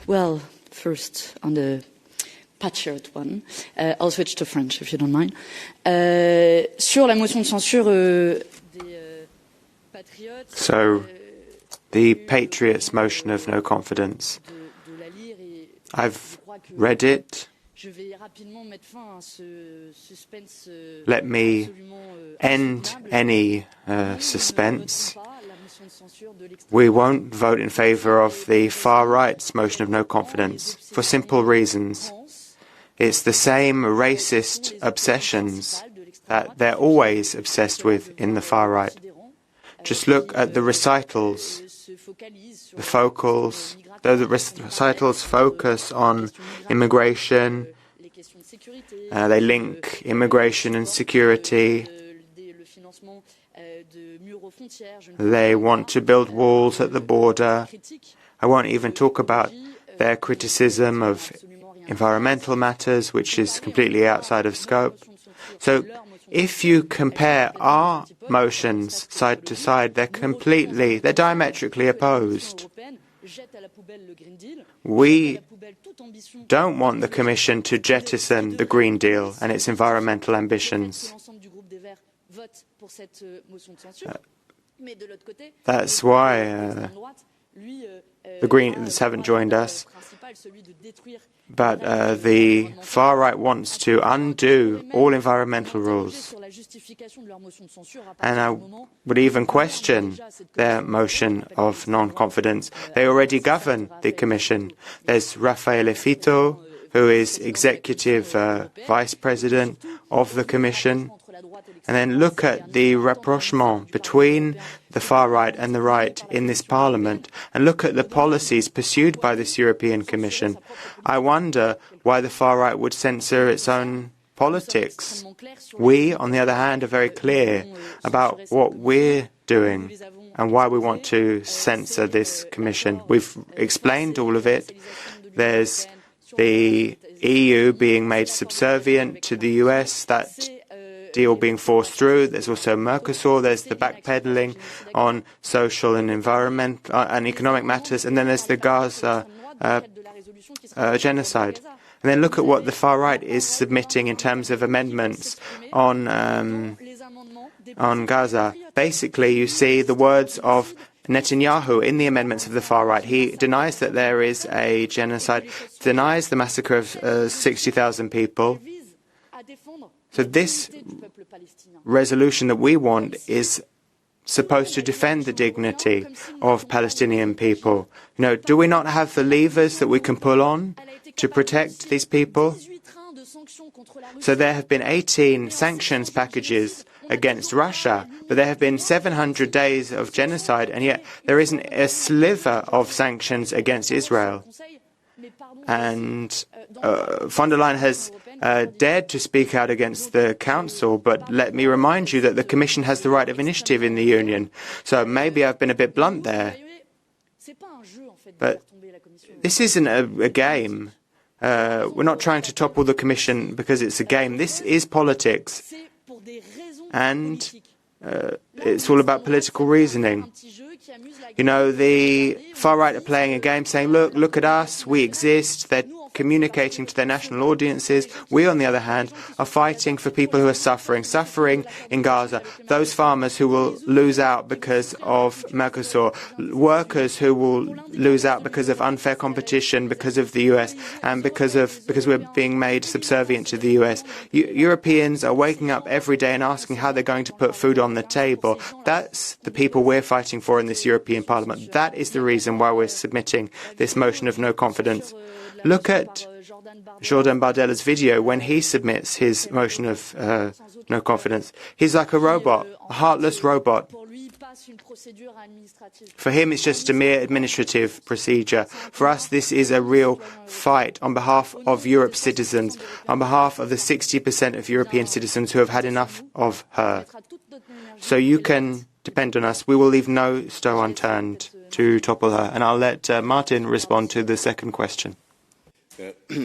Well, first on the patriot one, I'll switch to French if you don't mind. Sur la motion de censure des patriotes. So, the Patriots' motion of no confidence. I've read it. Let me end any suspense. We won't vote in favour of the far right's motion of no confidence for simple reasons. It's the same racist obsessions that they're always obsessed with in the far right. Just look at the recitals. The recitals focus on immigration. They link immigration and security. They want to build walls at the border. I won't even talk about their criticism of environmental matters, which is completely outside of scope. So if you compare our motions side to side, they're diametrically opposed. We don't want the Commission to jettison the Green Deal and its environmental ambitions. That's why the Greens haven't joined us. But the far right wants to undo all environmental rules. And I would even question their motion of non-confidence. They already govern the Commission. There's Raffaele Fitto, who is executive vice president of the Commission. And then look at the rapprochement between the far right and the right in this Parliament, and look at the policies pursued by this European Commission. I wonder why the far right would censor its own politics. We, on the other hand, are very clear about what we're doing and why we want to censor this Commission. We've explained all of it. There's the EU being made subservient to the US, that deal being forced through. There's also Mercosur. There's the backpedaling on social and environment and economic matters. And then there's the Gaza genocide. And then look at what the far right is submitting in terms of amendments on Gaza. Basically, you see the words of Netanyahu in the amendments of the far right. He denies that there is a genocide, denies the massacre of 60,000 people. So this resolution that we want is supposed to defend the dignity of Palestinian people. Do we not have the levers that we can pull on to protect these people? So there have been 18 sanctions packages against Russia, but there have been 700 days of genocide, and yet there isn't a sliver of sanctions against Israel. And von der Leyen has dared to speak out against the Council, but let me remind you that the Commission has the right of initiative in the Union. So maybe I've been a bit blunt there. But this isn't a game. We're not trying to topple the Commission because it's a game. This is politics. And it's all about political reasoning. The far right are playing a game saying, look at us, we exist. They're communicating to their national audiences. We, on the other hand, are fighting for people who are suffering in Gaza, those farmers who will lose out because of Mercosur, workers who will lose out because of unfair competition, because of the US, and because we're being made subservient to the US. Europeans are waking up every day and asking how they're going to put food on the table. That's the people we're fighting for in this European Parliament. That is the reason why we're submitting this motion of no confidence. Look at Jordan Bardella's video when he submits his motion of no confidence. He's like a robot, a heartless robot. For him, it's just a mere administrative procedure. For us, this is a real fight on behalf of Europe's citizens, on behalf of the 60% of European citizens who have had enough of her. So you can depend on us. We will leave no stone unturned to topple her. And I'll let Martin respond to the second question.